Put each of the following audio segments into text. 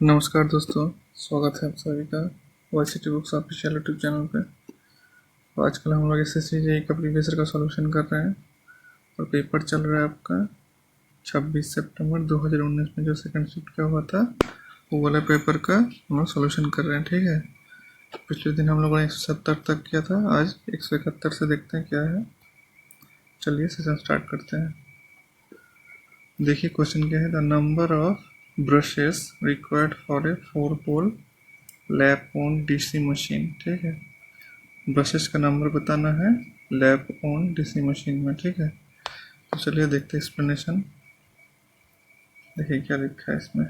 नमस्कार दोस्तों, स्वागत है आप सभी का YCT books official YouTube channel पे। तो आजकल हम लोग एसएससी जेईई का प्रीवियस ईयर का सॉल्यूशन कर रहे हैं और पेपर चल रहा है आपका 26 सितंबर 2019 में जो सेकंड शिफ्ट का हुआ था वो वाला पेपर का हम लोग सॉल्यूशन कर रहे हैं। ठीक है, पिछले दिन हम लोगों ने 170 तक किया था, आज 171 से देखते हैं क्या है। चलिए सेशन स्टार्ट करते हैं। देखिए क्वेश्चन क्या है, the number of brushes required for a 4 pole lap on DC machine. ठीक है, ब्रशेस का नंबर बताना है लैप ऑन डीसी मशीन में। ठीक है, तो चलिए देखते हैं एक्सप्लेनेशन। देखिए क्या लिखा है इसमें,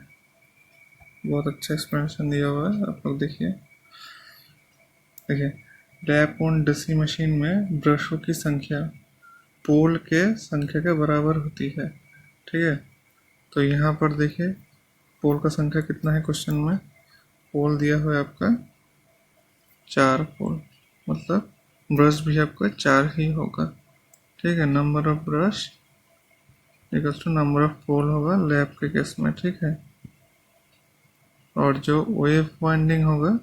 बहुत अच्छा एक्सप्लेनेशन दिया हुआ है, आप लोग देखिए। देखिए, लैप ऑन डीसी मशीन में ब्रशों की संख्या पोल के संख्या के बराबर होती है। ठीक है, तो यहाँ पर देखिए पोल का संख्या कितना है क्वेश्चन में। पोल दिया हुआ है आपका 4 पोल, मतलब ब्रश भी आपका 4 ही होगा। ठीक है, number of brush equals to number of pole होगा लैप के केस में। ठीक है, और जो वेव वाइंडिंग होगा,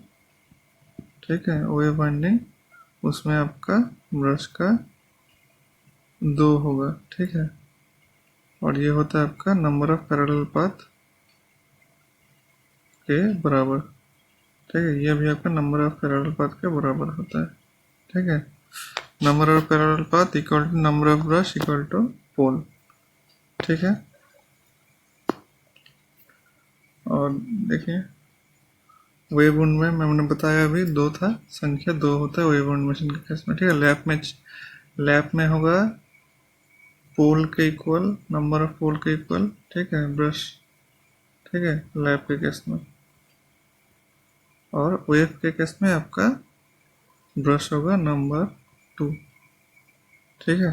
ठीक है, वेव वाइंडिंग उसमें आपका ब्रश का 2 होगा। ठीक है, और ये होता है आपका नंबर ऑफ पैरेलल पाथ के बराबर। ठीक है, ये भी आपका नंबर ऑफ पैरेलल पाथ के बराबर होता है। ठीक है, number of parallel path equal to number of brush equal to pole. ठीक है, और देखिए वेव वुंड में मैंने बताया अभी 2 था, संख्या 2 होता है वेव वुंड मशीन के केस में। ठीक है, लैप में होगा पोल के इक्वल, नंबर ऑफ पोल के इक्वल। ठीक है, ब्रश। ठीक है, लैप के केस में, और वेव के केस में आपका ब्रश होगा नंबर 2। ठीक है,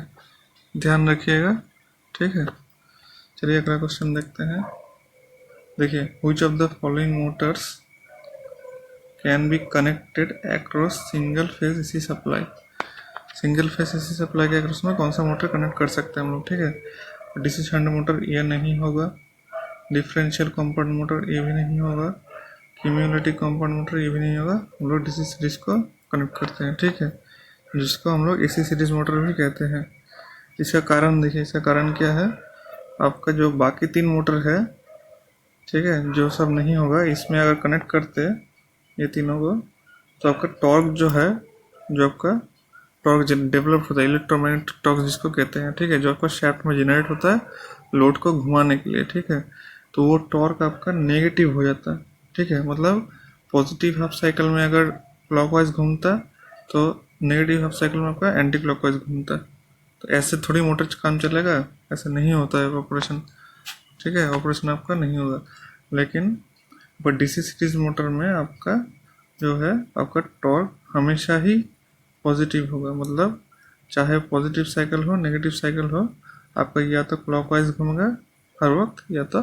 ध्यान रखिएगा। ठीक है, चलिए अगला क्वेश्चन देखते हैं। देखिए, which of the following Motors can be connected across single phase AC supply. Single phase AC supply के अक्रॉस में कौन सा मोटर कनेक्ट कर सकते हैं हम लोग। ठीक है, डीसी शंट मोटर ये नहीं होगा, डिफरेंशियल कंपाउंड मोटर ये भी नहीं होगा, क्यूम्युलेटिव कंपाउंड मोटर ये भी नहीं होगा। हम लोग डीसी सीरीज को कनेक्ट करते हैं। ठीक है, जिसको हम लोग एसी सीरीज मोटर भी कहते हैं। इसका कारण देखिए, इसका कारण क्या है, आपका जो बाकी 3 मोटर है, ठीक है, जो सब नहीं होगा, इसमें अगर कनेक्ट करते ये तीनों को, तो आपका टॉर्क जो है, जो आपका टॉर्क डेवलप होता है, इलेक्ट्रोमैग्नेटिक टॉर्क जिसको कहते हैं। ठीक है, जो आपका शाफ्ट में जनरेट होता है लोड को घुमाने के लिए। ठीक है, तो वो टॉर्क आपका नेगेटिव हो जाता है। ठीक है, मतलब पॉजिटिव हाफ साइकिल में अगर क्लॉकवाइज घूमता तो नेगेटिव हाफ साइकिल में आपका एंटी क्लॉकवाइज घूमता। तो ऐसे थोड़ी मोटर काम चलेगा, ऐसा नहीं होता है ऑपरेशन। ठीक है, ऑपरेशन आपका नहीं होगा। लेकिन पर डीसी सीरीज मोटर में आपका जो है, आपका टॉर्क हमेशा ही पॉजिटिव होगा, मतलब चाहे पॉजिटिव साइकिल हो नेगेटिव साइकिल हो, आपका या तो क्लॉकवाइज घूमेगा हर वक्त या तो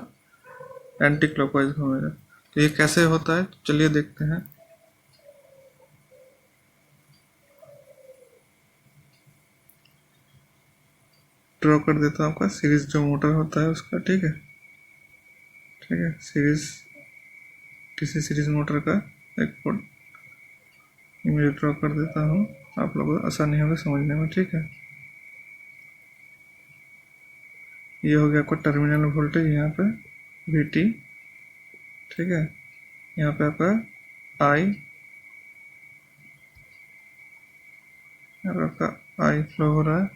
एंटी क्लॉकवाइज घूमेगा। तो ये कैसे होता है, चलिए देखते हैं। ड्रॉ कर देता हूँ आपका सीरीज जो मोटर होता है उसका। ठीक है, ठीक है, सीरीज डीसी सीरीज मोटर का एक इमेज ड्रॉ कर देता हूँ, आप लोगों को आसानी होगी समझने में। ठीक है, ये हो गया आपका टर्मिनल वोल्टेज यहाँ पे VT। ठीक है, यहाँ पे आपका I, यहाँ पे आपका I फ्लो हो रहा है।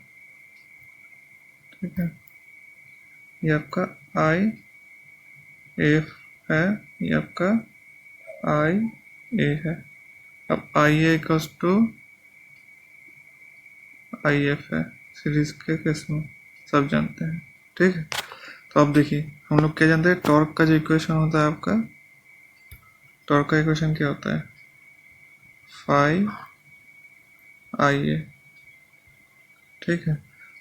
ठीक है, ये आपका IF है, ये आपका IA है। अब IA इक्वल्स टू IF है सीरीज के केस में, सब जानते हैं। ठीक है, तो अब देखिए हम लोग क्या जानते हैं, टॉर्क का जो इक्वेशन होता है आपका, टॉर्क का इक्वेशन क्या होता है, फाई IA। ठीक है,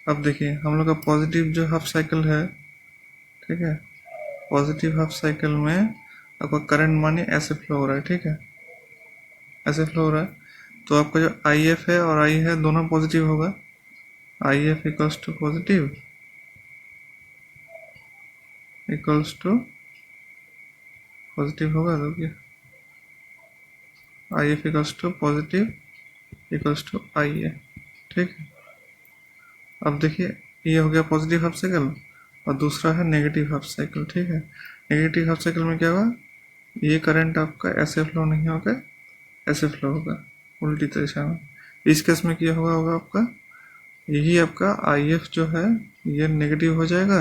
अब देखिए हम लोग का पॉजिटिव जो हाफ साइकिल है, ठीक है, पॉजिटिव हाफ साइकिल में आपका करंट मानिए ऐसे फ्लो हो रहा है। ठीक है, ऐसे फ्लो हो रहा है, तो आपका जो IF है और I है दोनों पॉजिटिव होगा। IF equals to positive equals to positive होगा तो क्या, I F equals to positive equals to I A. ठीक है, अब देखिए ये हो गया पॉजिटिव हाफ साइकिल और दूसरा है नेगेटिव हाफ साइकिल। ठीक है, नेगेटिव हाफ साइकिल में क्या होगा, ये करंट आपका ऐसे फ्लो नहीं होगा, ऐसे फ्लो होगा उल्टी दिशा में। इस केस में क्या होगा आपका, यही आपका आई एफ जो है ये नेगेटिव हो जाएगा,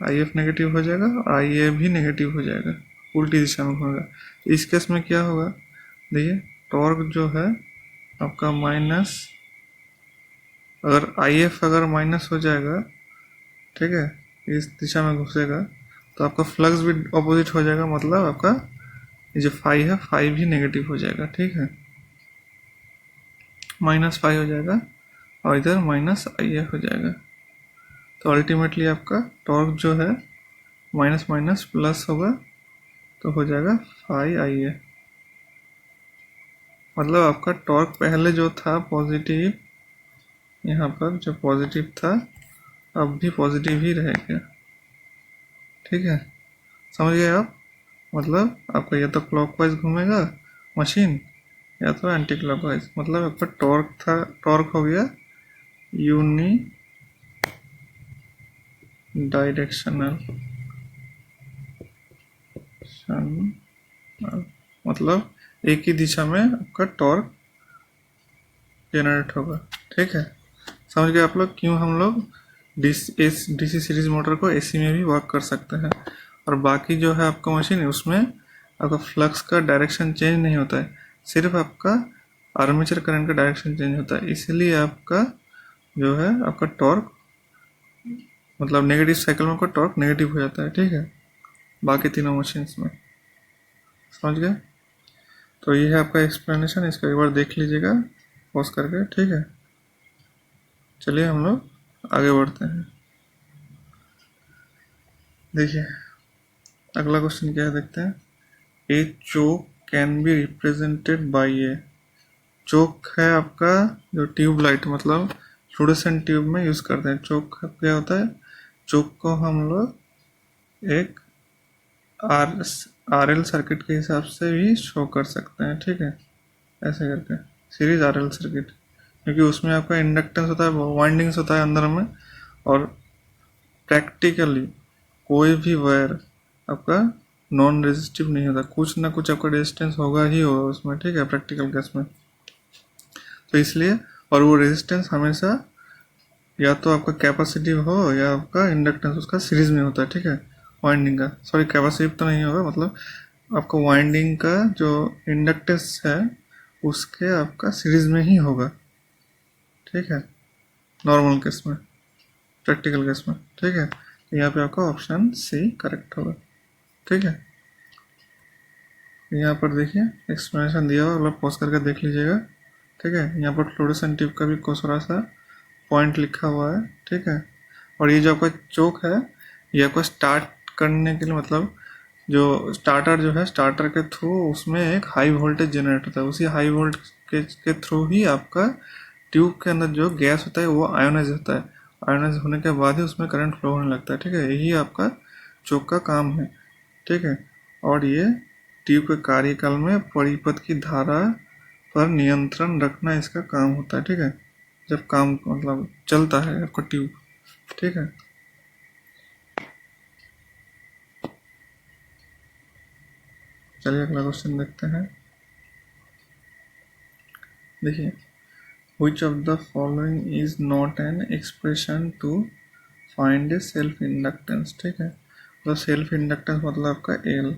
आई एफ नेगेटिव हो जाएगा और आई ए भी नेगेटिव हो जाएगा, उल्टी दिशा में होगा। इस केस में क्या होगा, देखिए टॉर्क जो है आपका माइनस, अगर आई एफ अगर माइनस हो जाएगा, ठीक है, इस दिशा में घुसेगा तो आपका फ्लक्स भी ऑपोजिट हो जाएगा, मतलब आपका ये जो फाई है फाई भी नेगेटिव हो जाएगा। ठीक है, माइनस फाई हो जाएगा और इधर माइनस आई ए हो जाएगा। तो अल्टीमेटली आपका टॉर्क जो है माइनस माइनस प्लस होगा तो हो जाएगा फाई आई ए। मतलब आपका टॉर्क पहले जो था पॉजिटिव, यहाँ पर जो पॉजिटिव था अब भी पॉजिटिव ही रहेगा। ठीक है, समझ गए आप, मतलब आपका या तो क्लॉकवाइज घूमेगा मशीन या तो एंटी क्लॉकवाइज, मतलब आपका टॉर्क था, टॉर्क हो गया यूनी डायरेक्शनल, मतलब एक ही दिशा में आपका टॉर्क जनरेट होगा। ठीक है, समझ गए आप लोग क्यों हम लोग डीसी सीरीज मोटर को एसी में भी वर्क कर सकते हैं। और बाकी जो है आपका मशीन है उसमें आपका फ्लक्स का डायरेक्शन चेंज नहीं होता है, सिर्फ आपका आर्मेचर करंट का डायरेक्शन चेंज होता है, इसलिए आपका जो है आपका टॉर्क, मतलब नेगेटिव साइकिल में आपका टॉर्क नेगेटिव हो जाता है। ठीक है, बाकी तीनों मशीन्स में, समझ गए। तो ये है आपका एक्सप्लेनेशन, इसका एक बार देख लीजिएगा पॉज करके। ठीक है, चलिए हम लोग आगे बढ़ते हैं। देखिए अगला क्वेश्चन क्या है, देखते हैं। ए चोक कैन बी रिप्रेजेंटेड बाय ए, चोक है आपका जो ट्यूब लाइट, मतलब फ्लोरेसेंट ट्यूब में यूज करते हैं। चोक क्या होता है, चोक को हम लोग एक आर एल सर्किट के हिसाब से भी शो कर सकते हैं। ठीक है, ऐसे करके सीरीज आर एल सर्किट, क्योंकि उसमें आपका इंडक्टेंस होता है, वाइंडिंग्स होता है अंदर में, और प्रैक्टिकली कोई भी वायर आपका नॉन रेजिस्टिव नहीं होता, कुछ ना कुछ आपका रेजिस्टेंस होगा ही होगा उसमें। ठीक है, प्रैक्टिकल केस में तो इसलिए, और वो रेजिस्टेंस हमेशा या तो आपका कैपेसिटिव हो या आपका इंडक्टेंस उसका सीरीज में होता है। ठीक है, वाइंडिंग का, सॉरी कैपेसिटिव तो नहीं होगा, मतलब आपका वाइंडिंग का जो इंडक्टेंस है उसके आपका सीरीज में ही होगा। ठीक है, नॉर्मल केस में, प्रैक्टिकल केस में। ठीक है, तो यहाँ पे आपका ऑप्शन सी करेक्ट होगा। ठीक है, यहाँ पर देखिए एक्सप्लेनेशन दिया हुआ, मतलब पॉज करके देख लीजिएगा। ठीक है, यहाँ पर फ्लोरेसेंट ट्यूब का भी थोड़ा सा पॉइंट लिखा हुआ है। ठीक है, और ये जो आपका चोक है ये आपको स्टार्ट करने के लिए, मतलब जो स्टार्टर जो है, स्टार्टर के थ्रू उसमें एक हाई वोल्टेज जनरेट होता है, उसी हाई वोल्टेज के थ्रू ही आपका ट्यूब के अंदर जो गैस होता है वो आयोनाइज होता है, आयोनाइज होने के बाद ही उसमें करंट फ्लो होने लगता है। ठीक है, यही आपका चोक का काम है। ठीक है, और ये ट्यूब के कार्यकाल में परिपथ की धारा पर नियंत्रण रखना इसका काम होता है। ठीक है, जब काम मतलब चलता है आपका ट्यूब। ठीक है, चलिए अगला क्वेश्चन देखते हैं। देखिए, which of the following is not an expression to find a self inductance। ठीक है, तो सेल्फ इंडक्टेंस मतलब आपका एल,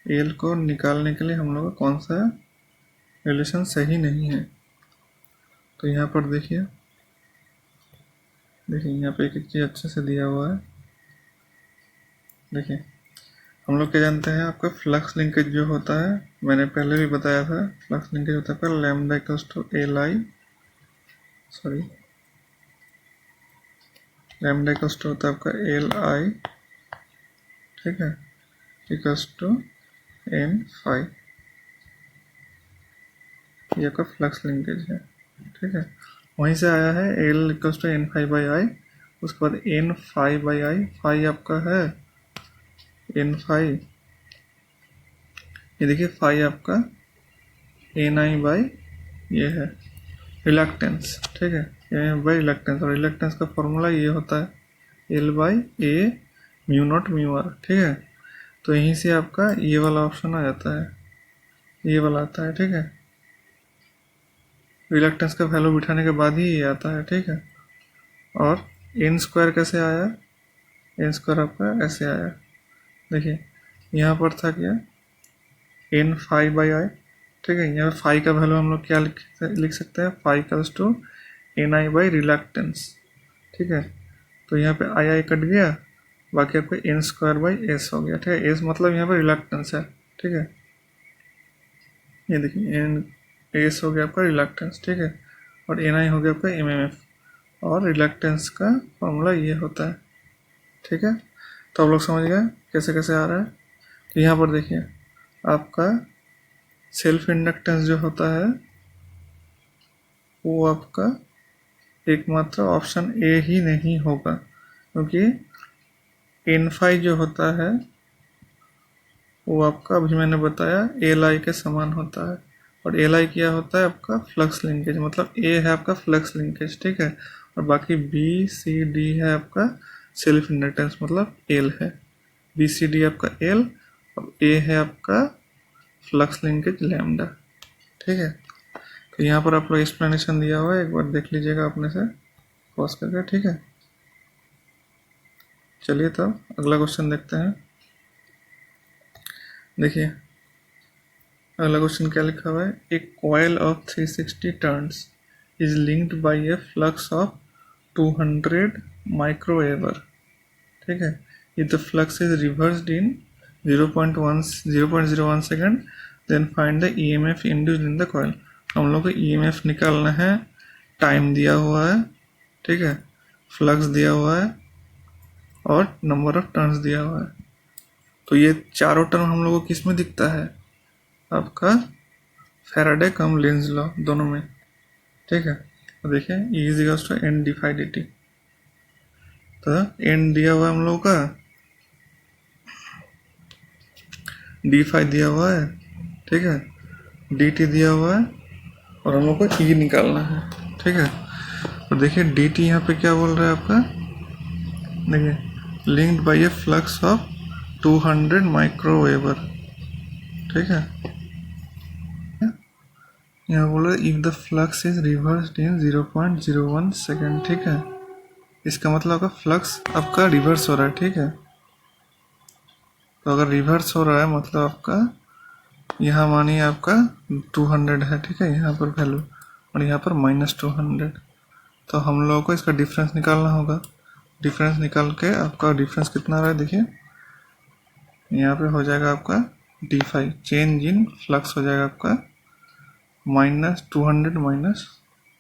एल को निकालने के लिए हम लोग का कौन सा रिलेशन सही नहीं है। तो यहाँ पर देखिए, यहाँ पे एक चीज़ अच्छे से दिया हुआ है। देखिए हम लोग क्या जानते हैं, आपका फ्लक्स लिंकेज जो होता है, मैंने पहले भी बताया था, फ्लक्स लिंकेज होता है पर lambda equals to L I, sorry lambda equals to होता है आपका एल आई। ठीक है, इक्वल्स टू एन फाई, ये आपका फ्लक्स लिंकेज है। ठीक है, वहीं से आया है L equals to N phi by I, उसके बाद N phi by I, phi आपका है एन फाई, ये देखिए फाई आपका एन आई बाई ये है रिलक्टेंस, ठीक है, एन बाई रिलक्टेंस, और रिलक्टेंस का फॉर्मूला ये होता है L by A mu naught mu R, ठीक है। तो यहीं से आपका ये वाला ऑप्शन आ जाता है, ये वाला आता है, ठीक है। रिलक्टेंस का वैल्यू बिठाने के बाद ही ये आता है, ठीक है। और एन स्क्वायर कैसे आया, एन स्क्वायर आपका ऐसे आया, देखिए यहाँ पर था क्या एन फाई बाई आई, ठीक है। यहाँ फाई का वैल्यू हम लोग क्या लिख सकते हैं, phi equals to N I by reluctance, ठीक है। तो यहाँ पे आई आई कट गया, बाकी आपका एन स्क्वायर बाई एस हो गया, ठीक है। एस मतलब यहाँ पे रिलक्टेंस है, ठीक है। ये देखिए एन एस हो गया आपका रिलक्टेंस, ठीक है, और एन आई हो गया आपका एम एम एफ, और रिलक्टेंस का फॉर्मूला ये होता है, ठीक है। तो आप लोग समझ गए कैसे कैसे आ रहा है। तो यहाँ पर देखिए आपका सेल्फ इंडक्टेंस जो होता है वो आपका एकमात्र ऑप्शन ए ही नहीं होगा, क्योंकि एन फाई जो होता है वो आपका अभी मैंने बताया एल आई के समान होता है, और एल आई क्या होता है आपका फ्लक्स लिंकेज, मतलब ए है आपका फ्लक्स लिंकेज, ठीक है, और बाकी बी सी डी है आपका सेल्फ इंडक्टेंस मतलब एल है, बी सी डी आपका एल, और ए है आपका फ्लक्स लिंकेज लैम्डा, ठीक है। तो यहाँ पर आप लोग एक्सप्लेनेशन दिया हुआ है, एक बार देख लीजिएगा अपने से पॉज करके, ठीक है। चलिए तब अगला क्वेश्चन देखते हैं। देखिए अगला क्वेश्चन क्या लिखा हुआ है, a coil of 360 turns is linked by a flux of 200 microweber, ठीक है। If the flux is reversed in 0.01 second then find the EMF induced in the coil. हम लोग को ईएमएफ निकालना है, टाइम दिया हुआ है, ठीक है, फ्लक्स दिया हुआ है, और नंबर ऑफ टर्न्स दिया हुआ है। तो ये चारों टर्म हम लोग को किस में दिखता है, आपका फैराडे कम लेंज लॉ दोनों में, ठीक है। तो देखिए E is equals to N D phi D T, तो एन दिया हुआ है हम लोग का, डी फाई दिया हुआ है, ठीक है, डी टी दिया हुआ है, और हम लोग को ई निकालना है, ठीक है। तो देखिए डी टी यहाँ पे क्या बोल रहा है आपका, देखिए linked by a flux of 200 microweber, ठीक है। यहाँ बोल रहा है if the flux is reversed in 0.01 second, ठीक है। इसका मतलब आपका फ्लक्स आपका रिवर्स हो रहा है, ठीक है। तो अगर रिवर्स हो रहा है मतलब आपका यहाँ मानिए आपका 200 है, ठीक है, यहाँ पर वैल्यू, और यहाँ पर -200, तो हम लोगों को इसका डिफरेंस निकालना होगा। डिफरेंस निकाल के आपका डिफरेंस कितना आ रहा है, देखिए यहाँ पे हो जाएगा आपका D phi, change in flux हो जाएगा आपका -200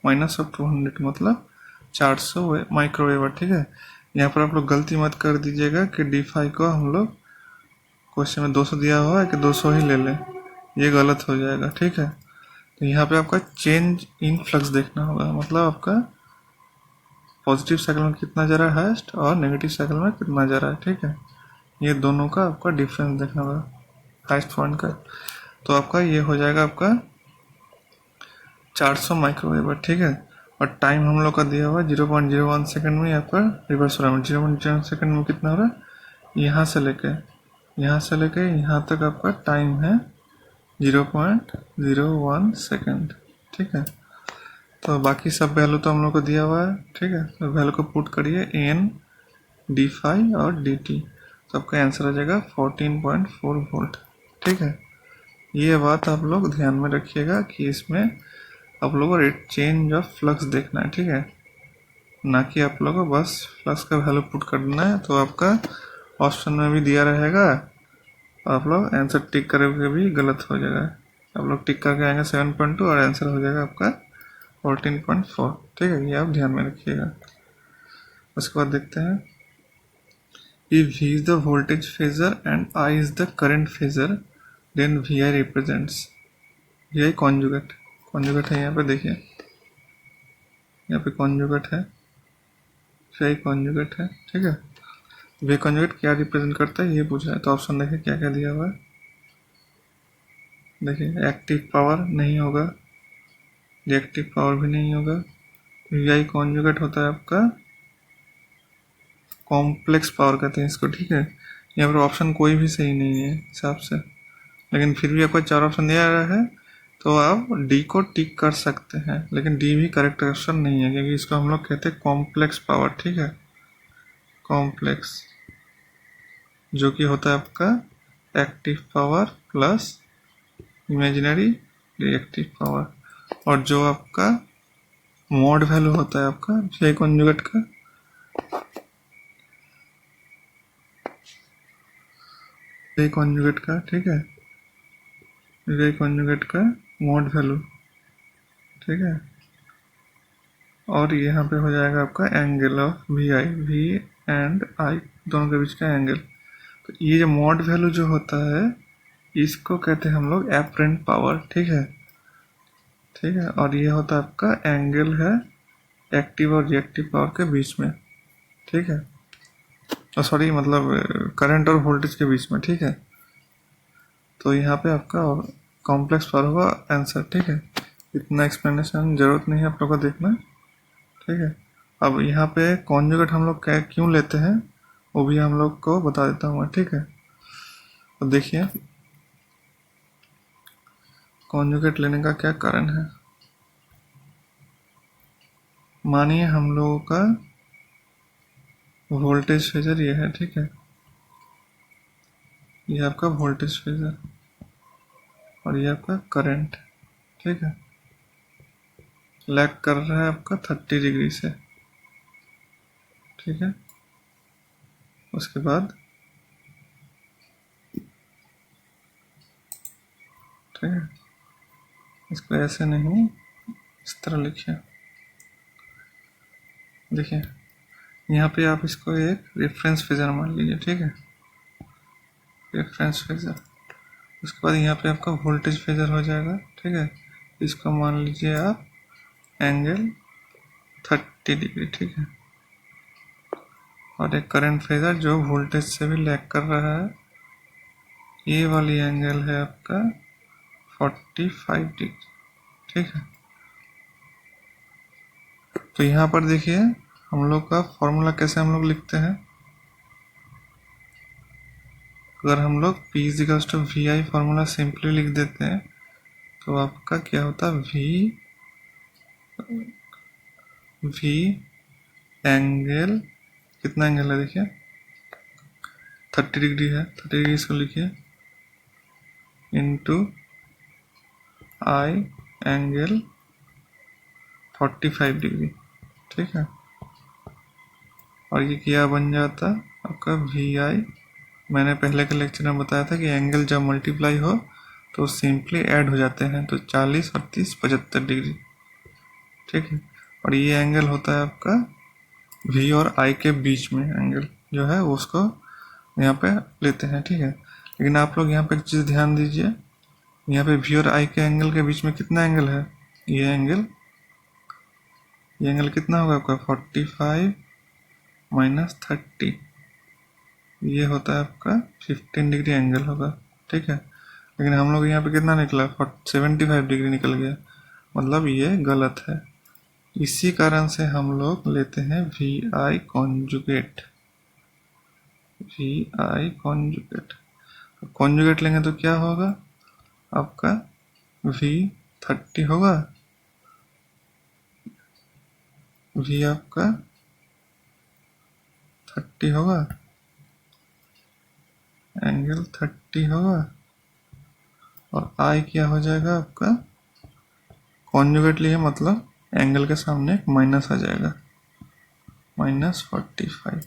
माइनस ऑफ 200 मतलब 400 माइक्रोवेवर, ठीक है। यहाँ पर आप लोग गलती मत कर दीजिएगा कि डी फाई को हम लोग क्वेश्चन में 200 दिया हुआ है कि 200 ही ले लें, ये गलत हो जाएगा, ठीक है। तो यहाँ पे आपका चेंज इन फ्लक्स देखना होगा, मतलब आपका पॉजिटिव साइकिल में कितना जा रहा है हाइस्ट, और नेगेटिव साइकिल में कितना जा रहा है, ठीक है। ये दोनों का आपका डिफरेंस देखना होगा हाइस्ट पॉइंट का। तो आपका ये हो जाएगा आपका 400 माइक्रोवेवर, ठीक है। और टाइम हम लोग का दिया हुआ है 0.01 सेकेंड में आपका रिवर्स हो रहा है। 0.01 सेकेंड में कितना हो रहा है, यहाँ से लेके यहाँ तक आपका टाइम है 0.01 सेकेंड, ठीक है। तो बाकी सब वैल्यू तो हम लोग को दिया हुआ है, ठीक है। तो वैल्यू को पुट करिए एन डी फाई और डी टी, तो आपका आंसर आ जाएगा 14.4 वोल्ट, ठीक है। ये बात आप लोग ध्यान में रखिएगा कि इसमें आप लोगों को चेंज ऑफ फ्लक्स देखना है, ठीक है, ना कि आप लोगों को बस फ्लक्स का वैल्यू पुट करना है। तो आपका ऑप्शन में भी दिया रहेगा, आप लोग आंसर टिक करके भी गलत हो जाएगा। आप लोग टिक करके आएंगे 7.2 और आंसर हो जाएगा आपका 14.4, ठीक है, ये आप ध्यान में रखिएगा। उसके बाद देखते हैं, if V is the voltage phasor and I is the current phasor, then VI represents, VI conjugate है, यहाँ पे देखिए, यहाँ पे कॉन्जुगेट है, VI कॉन्जुगेट है, ठीक है। वी कॉन्जुगेट क्या रिप्रेजेंट करता है ये पूछा है, तो ऑप्शन देखिए क्या क्या दिया हुआ है। देखिए एक्टिव पावर नहीं होगा, रिएक्टिव पावर भी नहीं होगा। वी आई कॉन्जुगेट होता है आपका कॉम्प्लेक्स पावर कहते हैं इसको, ठीक है। यहाँ पर ऑप्शन कोई भी सही नहीं है हिसाब से, लेकिन फिर भी आपको 4 ऑप्शन दिया गया है, तो आप डी को टिक कर सकते हैं, लेकिन डी भी करेक्ट ऑप्शन नहीं है, क्योंकि इसको हम लोग कहते हैं कॉम्प्लेक्स पावर, ठीक है। कॉम्प्लेक्स जो कि होता है आपका active power plus imaginary reactive power, और जो आपका मोड वैल्यू होता है आपका वी कॉन्जुगेट का, वी कॉन्जुगेट का, ठीक है, वी कॉन्जुगेट का मोड वैल्यू, ठीक है। और यहाँ पे हो जाएगा आपका angle of V I, V and I दोनों के बीच का एंगल। तो ये जो मोड वैल्यू जो होता है इसको कहते हैं हम लोग एपरेंट पावर, ठीक है, ठीक है। और ये होता है आपका एंगल है एक्टिव और रिएक्टिव पावर के बीच में, ठीक है, सॉरी मतलब करंट और वोल्टेज के बीच में, ठीक है। तो यहाँ पे आपका कॉम्प्लेक्स पावर होगा आंसर, ठीक है। इतना एक्सप्लेनेशन जरूरत नहीं है आप लोग को देखना, ठीक है। अब यहाँ पे कॉन्जुगेट हम लोग क्यों लेते हैं वो भी हम लोग को बता देता हूँ, ठीक है। तो देखिए कॉन्जुगेट लेने का क्या कारण है। मानिए हम लोगों का वोल्टेज फेजर ये है, ठीक है, ये आपका वोल्टेज फेजर और ये आपका करंट, ठीक है, लैग कर रहा है आपका 30 डिग्री से, ठीक है। उसके बाद ठीक है, इसको ऐसे नहीं इस तरह लिखिए। देखिए यहाँ पे आप इसको एक रेफरेंस फेजर मान लीजिए, ठीक है, रेफरेंस फेजर। उसके बाद यहाँ पे आपका वोल्टेज फेजर हो जाएगा, ठीक है, इसको मान लीजिए आप एंगल 30 डिग्री, ठीक है। और एक करंट फेजर जो वोल्टेज से भी लैग कर रहा है, ये वाली एंगल है आपका 45 डिग्री, ठीक है। तो यहाँ पर देखिए हम लोग का फॉर्मूला कैसे हम लोग लिखते हैं। अगर हम लोग P equals to V I formula simply लिख देते हैं तो आपका क्या होता है, वी एंगल, कितना एंगल है देखिए 30 डिग्री है, 30 डिग्री इसको लिखिए इंटू आई एंगल 45 डिग्री, ठीक है। और ये क्या बन जाता आपका वी आई। मैंने पहले के लेक्चर में बताया था कि एंगल जब मल्टीप्लाई हो तो सिंपली ऐड हो जाते हैं, तो 40 और 30 75 डिग्री, ठीक है। और ये एंगल होता है आपका वी और आई के बीच में एंगल जो है उसको यहाँ पे लेते हैं, ठीक है। लेकिन आप लोग यहाँ पे एक चीज़ ध्यान दीजिए, यहाँ पे वी और आई के एंगल के बीच में कितना एंगल है, ये एंगल कितना होगा आपका 45 माइनस 30, ये होता है आपका 15 डिग्री एंगल होगा, ठीक है। लेकिन हम लोग यहाँ पे कितना निकला 75 डिग्री निकल गया, मतलब ये गलत है। इसी कारण से हम लोग लेते हैं V I conjugate, V I conjugate. Conjugate लेंगे तो क्या होगा आपका वी 30 होगा, वी आपका 30 होगा, एंगल 30 होगा, और आई क्या हो जाएगा आपका, कॉन्जुगेट लिए मतलब एंगल के सामने एक माइनस आ जाएगा, -45।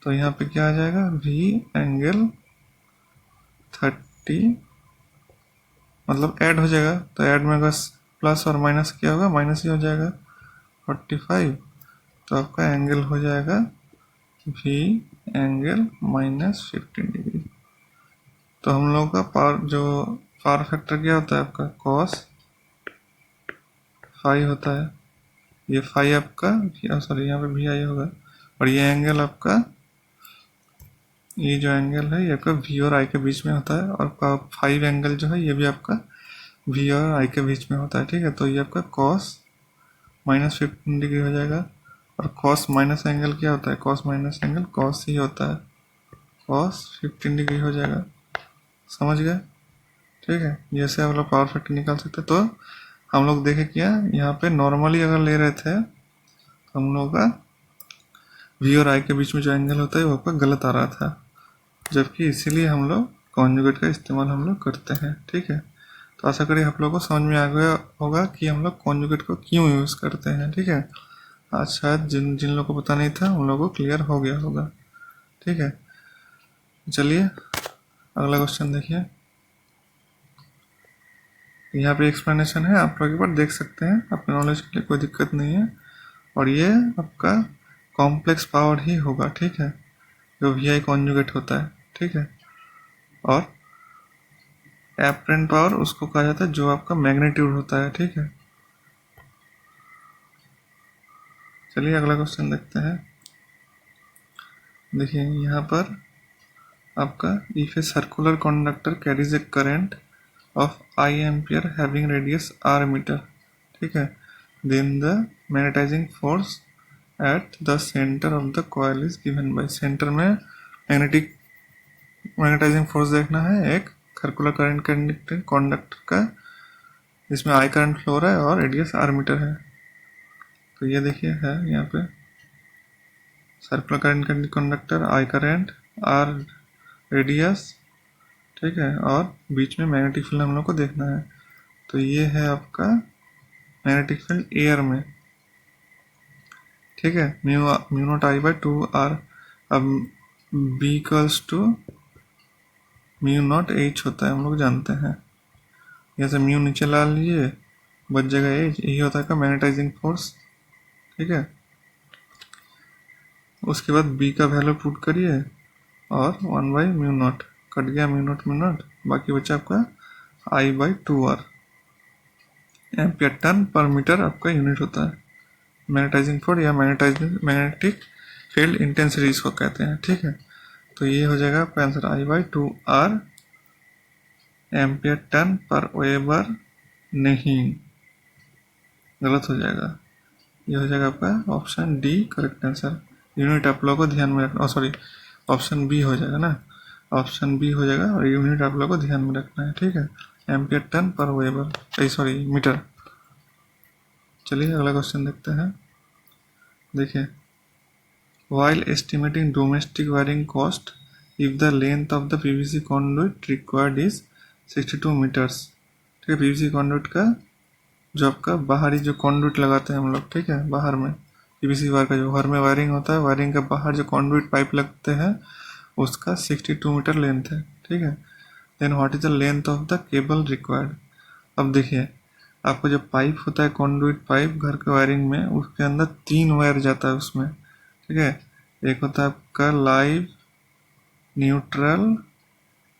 तो यहाँ पे क्या आ जाएगा वी एंगल 30, मतलब ऐड हो जाएगा, तो ऐड में अगर प्लस और माइनस क्या होगा, माइनस ही हो जाएगा 45। तो आपका एंगल हो जाएगा वी एंगल -15 डिग्री। तो हम लोग का पावर फैक्टर क्या होता है आपका cos फाई होता है, ये फाई आपका, सॉरी यहाँ पे वी आई होगा, और ये एंगल आपका ये जो एंगल है ये आपका वी और आई के बीच में होता है, और 5 एंगल जो है ये भी आपका वी और आई के बीच में होता है। ठीक है, तो ये आपका कॉस -15 डिग्री हो जाएगा। और कॉस माइनस एंगल क्या होता है? कॉस माइनस एंगल कॉस ही होता है, कॉस 15 डिग्री हो जाएगा। समझ गए? ठीक है, जैसे हम लोग पावर फैक्टर निकाल सकते हैं। तो हम लोग देखे क्या, यहाँ पे नॉर्मली अगर ले रहे थे तो हम लोग का वी और आई के बीच में जो एंगल होता है वो आपका गलत आ रहा था, जबकि इसीलिए हम लोग कॉन्जुगेट का इस्तेमाल हम लोग करते हैं। ठीक है, तो आशा करिए आप लोगों को समझ में आ गया होगा कि हम लोग कॉन्जुगेट को क्यों यूज़ करते हैं। ठीक है, आज शायद जिन जिन लोगों को पता नहीं था उन लोगों को क्लियर हो गया होगा। ठीक है, चलिए अगला क्वेश्चन देखिए। यहाँ पे एक्सप्लेनेशन है, आप लोग एक बार देख सकते हैं, आपके नॉलेज के लिए कोई दिक्कत नहीं है। और ये आपका कॉम्प्लेक्स पावर ही होगा। ठीक है, जो वी आई कॉन्जुगेट होता है। ठीक है, और एपरेंट पावर उसको कहा जाता है जो आपका मैग्नीट्यूड होता है। ठीक है, चलिए अगला क्वेश्चन देखते हैं। देखिए यहाँ पर आपका if a circular conductor carries a current of I ampere having radius r metre. ठीक है, then the magnetising force at the centre of the coil is given by. Centre में मैग्नेटाइजिंग फोर्स देखना है एक सर्कुलर करंट कंडक्टर का, जिसमें I current flow रहा है और रेडियस r मीटर है। तो ये देखिए है यहाँ पे circular current conductor, I current, r radius. ठीक है, और बीच में मैग्नेटिक फील्ड हम लोग को देखना है। तो ये है आपका मैग्नेटिक फील्ड एयर में। ठीक है, mu not I by 2r। अब B equals to mu naught H होता है, हम लोग जानते हैं। जैसे म्यू नीचे ला लीजिए, बच जाएगा एच, यही होता है मैग्नेटाइजिंग फोर्स। ठीक है, उसके बाद बी का वैल्यू पुट करिए और 1/म्यू नॉट, कट गया म्यू नॉट, बाकी बचा आपका I/2r। एम्पियर टन पर मीटर आपका यूनिट होता है मैग्नेटाइजिंग फोर्स या मैग्नेटिक फील्ड इंटेंसिटी इसको कहते हैं। ठीक है, तो ये हो जाएगा आपका आंसर I/2r एम्पियर टन पर वेबर नहीं, गलत हो जाएगा। ये हो जाएगा आपका option D correct answer. Unit आप लोगों को ध्यान में रखना, सॉरी ऑप्शन बी हो जाएगा ना, ऑप्शन बी हो जाएगा। और यूनिट आप लोगों को ध्यान में रखना है। ठीक है, एम्पियर टन पर वेबर, सॉरी मीटर। चलिए अगला क्वेश्चन देखते हैं। देखिए, while estimating domestic wiring cost if the length of the PVC conduit required is 62 meters। ठीक है, PVC conduit का जो आपका बाहरी जो conduit लगाते हैं हम लोग, ठीक है, बाहर में PVC वायर का जो घर में वायरिंग होता है, वायरिंग का बाहर जो conduit पाइप लगते हैं उसका 62 मीटर लेंथ है। ठीक है, then what is the length of the cable required. अब देखिए, आपको जो पाइप होता है conduit पाइप घर के वायरिंग में, उसके अंदर 3 वायर जाता है उसमें। ठीक है, एक होता है आपका लाइव, न्यूट्रल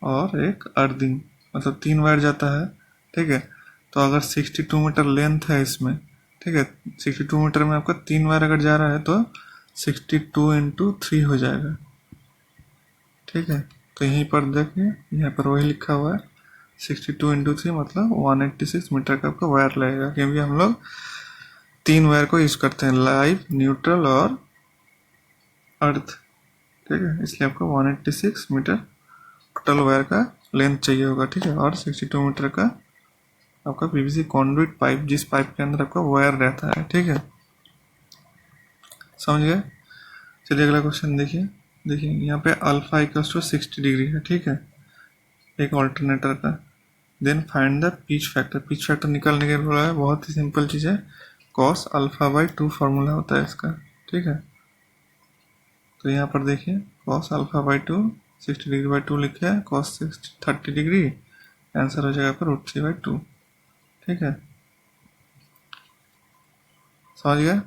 और एक अर्थिंग, मतलब 3 वायर जाता है। ठीक है, तो अगर 62 मीटर लेंथ है इसमें, ठीक है, 62 मीटर में आपका 3 वायर अगर जा रहा है तो 62 इंटू 3 हो जाएगा। ठीक है, तो यहीं पर देखिए, यहाँ पर वही लिखा हुआ है 62 इंटू 3 मतलब 186 मीटर का आपका वायर लगेगा, क्योंकि हम लोग 3 वायर को यूज करते हैं, लाइव, न्यूट्रल और अर्थ। ठीक है, इसलिए आपको 186 मीटर टोटल वायर का लेंथ चाहिए होगा। ठीक है, और 62 मीटर का आपका पीवीसी कॉन्डुइट पाइप, जिस पाइप के अंदर आपका वायर रहता है। ठीक है, समझ गए? चलिए अगला क्वेश्चन देखिए। देखिए यहाँ पे अल्फा इक्वल्स टू 60 डिग्री है। ठीक है, एक ऑल्टरनेटर का। Then find the pitch factor. Pitch factor निकालने के लिए बोला है, बहुत ही सिंपल चीज़ है, कॉस अल्फा बाई 2 फॉर्मूला होता है इसका। ठीक है, तो यहाँ पर देखिए cos alpha by 2, 60 degree by 2 लिखे हैं, कॉस 30 डिग्री, आंसर हो जाएगा आपका √3/2। ठीक है, समझ गए?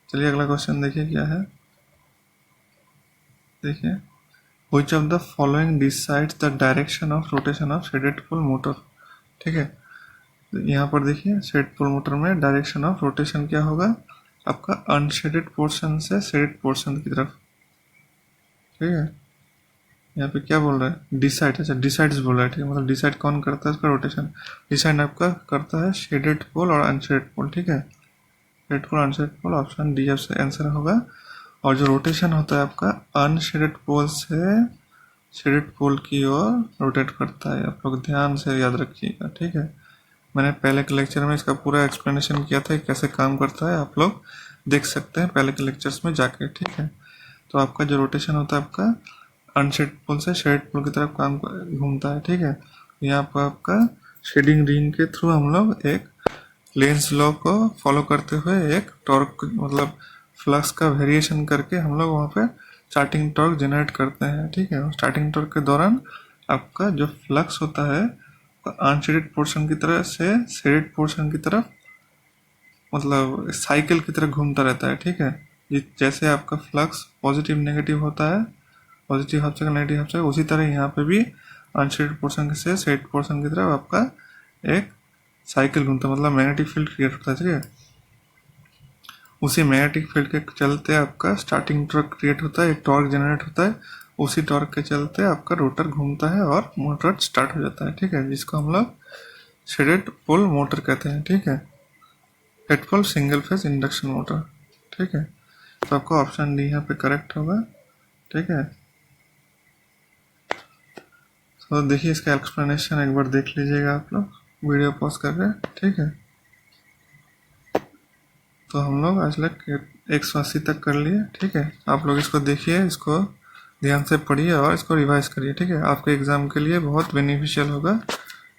चलिए अगला क्वेश्चन देखिए क्या है। देखिए, which of the following decides the direction of rotation of shaded pole motor. ठीक है, तो यहाँ पर देखिए शेडेड पोल मोटर में डायरेक्शन ऑफ रोटेशन क्या होगा, आपका अनशेडेड पोर्शन से शेडेड पोर्शन की तरफ। ठीक है, यहाँ पे क्या बोल रहा है, डिसाइड, अच्छा डिसाइड्स बोल रहा है, ठीक है, मतलब डिसाइड कौन करता है उसका रोटेशन, डिसाइड आपका करता है शेडेड पोल और अनशेडेड पोल, ठीक है, शेडेड पोल अनशेडेड पोल, ऑप्शन डी से आंसर होगा। और जो रोटेशन होता है आपका अनशेडेड पोल से शेडेड पोल की ओर रोटेट करता है, आप लोग ध्यान से याद रखिएगा, ठीक है। मैंने पहले के लेक्चर में इसका पूरा एक्सप्लेनेशन किया था कैसे काम करता है, आप लोग देख सकते हैं पहले के लेक्चर्स में जाके, ठीक है। तो आपका जो रोटेशन होता है आपका अनशेडेड पोल से शेडेड पोल की तरफ काम घूमता है, ठीक है। यहाँ पर आपका शेडिंग रिंग के थ्रू हम लोग एक लेंस लॉ को फॉलो करते हुए एक टॉर्क मतलब फ्लक्स का वेरिएशन करके हम लोग वहाँ पे स्टार्टिंग टॉर्क जनरेट करते हैं, ठीक है। स्टार्टिंग टॉर्क के दौरान आपका जो फ्लक्स होता है अनशेडेड पोर्शन की तरफ से शेडेड पोर्शन की तरफ मतलब साइकिल की तरह घूमता रहता है, ठीक है। जैसे आपका फ्लक्स पॉजिटिव नेगेटिव होता है, positive half cycle negative half cycle, उसी तरह यहाँ पे भी अनशेडेड पोर्शन से शेडेड पोर्शन की तरफ आपका एक साइकिल घूमता है, मतलब मैग्नेटिक फील्ड क्रिएट होता है, ठीक है। उसी मैग्नेटिक फील्ड के चलते आपका स्टार्टिंग टॉर्क क्रिएट होता है, एक टॉर्क जनरेट होता है, उसी टॉर्क के चलते आपका रोटर घूमता है और मोटर स्टार्ट हो जाता है, ठीक है, जिसको हम लोग शेडेड पोल मोटर कहते हैं, ठीक है। Shaded pole single phase induction motor, ठीक है। तो आपका ऑप्शन डी यहाँ पे करेक्ट होगा, ठीक है। तो देखिए इसका एक्सप्लेनेशन एक बार देख लीजिएगा आप लोग वीडियो पॉज करके, ठीक है। तो हम लोग आज तक 180 तक कर लिए, ठीक है। आप लोग इसको देखिए, इसको ध्यान से पढ़िए और इसको रिवाइज करिए, ठीक है। आपके एग्जाम के लिए बहुत बेनिफिशियल होगा,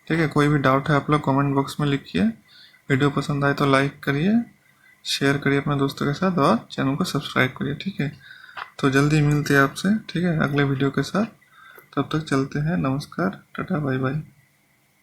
ठीक है। कोई भी डाउट है आप लोग कमेंट बॉक्स में लिखिए। वीडियो पसंद आए तो लाइक करिए, शेयर करिए अपने दोस्तों के साथ और चैनल को सब्सक्राइब करिए, ठीक है। तो जल्दी मिलते हैं आपसे, ठीक है, अगले वीडियो के साथ। तब तक चलते हैं, नमस्कार, टाटा बाय बाय।